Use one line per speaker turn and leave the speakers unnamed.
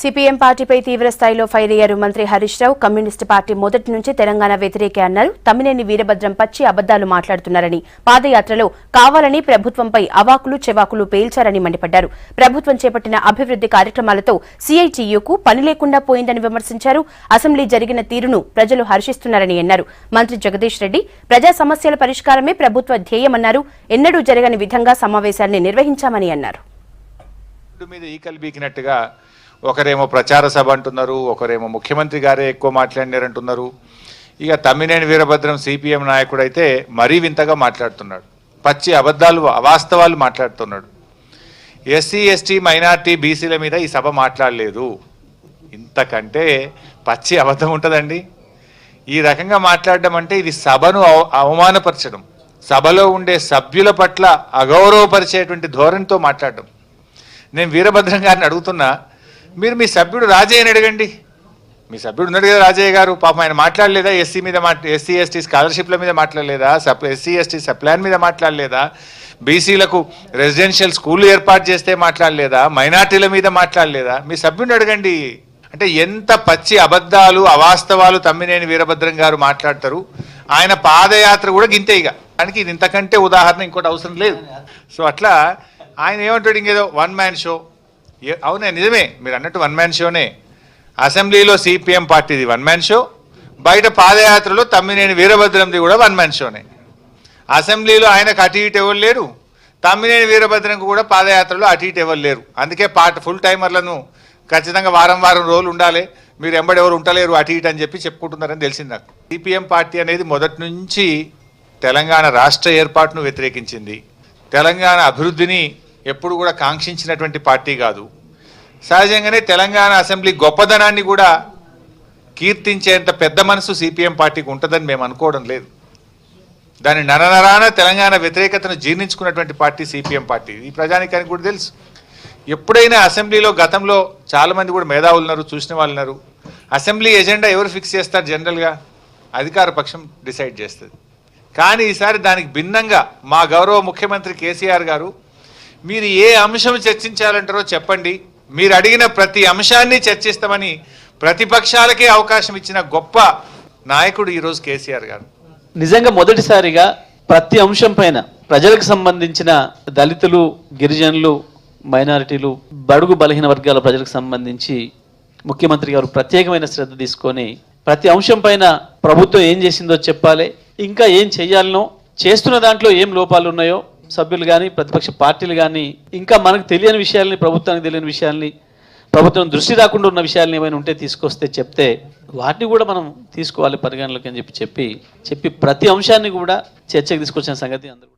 CPM పార్టీపై తీవ్ర స్థాయిలో ఫైర్ అయ్యారు మంత్రి హరీష్ రావు. కమ్యూనిస్టు పార్టీ మొదటి నుంచి తెలంగాణ వ్యతిరేకే అన్నారు. తమ్మినేని వీరభద్రం పచ్చి అబద్దాలు మాట్లాడుతున్నారని, పాదయాత్రలో కావాలని ప్రభుత్వంపై అవాకులు చెవాకులు పేల్చారని మండిపడ్డారు. ప్రభుత్వం చేపట్టిన అభివృద్ది కార్యక్రమాలతో సిఐటియుకు పని లేకుండా పోయిందని విమర్శించారు. అసెంబ్లీ జరిగిన తీరును ప్రజలు హర్షిస్తున్నారని అన్నారు. మంత్రి జగదీష్ రెడ్డి ప్రజా సమస్యల పరిష్కారమే ప్రభుత్వ ధ్యేయమన్నారు. ఎన్నడూ జరగని విధంగా సమావేశాన్ని నిర్వహించామని అన్నారు.
ఒకరేమో ప్రచార సభ అంటున్నారు, ఒకరేమో ముఖ్యమంత్రి గారే ఎక్కువ మాట్లాడినారంటున్నారు. ఇక తమ్మినేని వీరభద్రం సిపిఎం నాయకుడు అయితే మరీ వింతగా మాట్లాడుతున్నాడు. పచ్చి అబద్ధాలు, అవాస్తవాలు మాట్లాడుతున్నాడు. ఎస్సీ ఎస్టీ మైనార్టీ బీసీల మీద ఈ సభ మాట్లాడలేదు. ఇంతకంటే పచ్చి అబద్ధం ఉంటుందండి? ఈ రకంగా మాట్లాడడం అంటే ఇది సభను అవమానపరచడం, సభలో ఉండే సభ్యుల పట్ల అగౌరవపరిచేటువంటి ధోరణితో మాట్లాడడం. నేను వీరభద్రం గారిని అడుగుతున్నా, మీరు మీ సభ్యుడు రాజయ్యని అడగండి. మీ సభ్యుడు ఉన్నాడు కదా రాజయ్య గారు, పాపం ఆయన మాట్లాడలేదా? ఎస్సీ ఎస్టీ స్కాలర్షిప్ల మీద మాట్లాడలేదా? ఎస్సీ ఎస్టీ సప్లాన్ మీద మాట్లాడలేదా? బీసీలకు రెసిడెన్షియల్ స్కూళ్ళు ఏర్పాటు చేస్తే మాట్లాడలేదా? మైనార్టీల మీద మాట్లాడలేదా? మీ సభ్యుడిని అడగండి. అంటే ఎంత పచ్చి అబద్ధాలు, అవాస్తవాలు తమ్మినేని వీరభద్రం గారు మాట్లాడతారు. ఆయన పాదయాత్ర కూడా గింతే. ఇక దానికి ఇది ఇంతకంటే ఉదాహరణ ఇంకోటి అవసరం లేదు. సో అట్లా ఆయన ఏమంటాడు, ఇంకేదో వన్ మ్యాన్ షో. అవునే, నిజమే, మీరు అన్నట్టు వన్ మ్యాన్ షోనే. అసెంబ్లీలో సిపిఎం పార్టీది వన్ మ్యాన్ షో, బయట పాదయాత్రలో తమ్మినేని వీరభద్రంది కూడా వన్ మ్యాన్ షోనే. అసెంబ్లీలో ఆయనకు అటు ఇటు ఎవరు లేరు, తమ్మినేని వీరభద్రంకు కూడా పాదయాత్రలో అటు ఇటు ఎవరు లేరు. అందుకే ఫుల్ టైమర్లను ఖచ్చితంగా వారం రోజులు ఉండాలి, మీరు ఎవరు ఉండలేరు అటు ఇటు అని చెప్పి చెప్పుకుంటున్నారని తెలిసింది నాకు. సిపిఎం పార్టీ అనేది మొదటి నుంచి తెలంగాణ రాష్ట్ర ఏర్పాటును వ్యతిరేకించింది. తెలంగాణ అభివృద్ధిని ఎప్పుడు కూడా కాంక్షించినటువంటి పార్టీ కాదు. సహజంగానే తెలంగాణ అసెంబ్లీ గొప్పదనాన్ని కూడా కీర్తించేంత పెద్ద మనసు సిపిఎం పార్టీకి ఉంటుందని మేము అనుకోవడం లేదు. దాని నరనరాన తెలంగాణ వ్యతిరేకతను జీర్ణించుకున్నటువంటి పార్టీ సిపిఎం పార్టీ. ఈ ప్రజానికానికి కూడా తెలుసు. ఎప్పుడైనా అసెంబ్లీలో గతంలో చాలామంది కూడా మేధావులు ఉన్నారు, చూసిన వాళ్ళు ఉన్నారు. అసెంబ్లీ ఎజెండా ఎవరు ఫిక్స్ చేస్తారు? జనరల్గా అధికార పక్షం డిసైడ్ చేస్తుంది. కానీ ఈసారి దానికి భిన్నంగా మా గౌరవ ముఖ్యమంత్రి కేసీఆర్ గారు, మీరు ఏ అంశం చర్చించాలంటారో చెప్పండి, మీరు అడిగిన ప్రతి అంశాన్ని చర్చిస్తామని ప్రతిపక్షాలకే అవకాశం ఇచ్చిన గొప్ప నాయకుడు ఈరోజు కేసీఆర్ గారు.
నిజంగా మొదటిసారిగా ప్రతి అంశం పైన ప్రజలకు సంబంధించిన దళితులు, గిరిజనులు, మైనారిటీలు, బడుగు బలహీన వర్గాల ప్రజలకు సంబంధించి ముఖ్యమంత్రి గారు ప్రత్యేకమైన శ్రద్ధ తీసుకొని ప్రతి అంశం పైన ప్రభుత్వం ఏం చేసిందో చెప్పాలి, ఇంకా ఏం చేయాలనో, చేస్తున్న దాంట్లో ఏం లోపాలు ఉన్నాయో సభ్యులు కానీ ప్రతిపక్ష పార్టీలు కానీ ఇంకా మనకు తెలియని విషయాల్ని, ప్రభుత్వానికి తెలియని విషయాల్ని, ప్రభుత్వం దృష్టి రాకుండా ఉన్న విషయాల్ని ఏమైనా ఉంటే తీసుకొస్తే చెప్తే వాటిని కూడా మనం తీసుకోవాలి పరిగణలోకి అని చెప్పి ప్రతి అంశాన్ని కూడా చర్చకు తీసుకొచ్చిన సంగతి అందరూ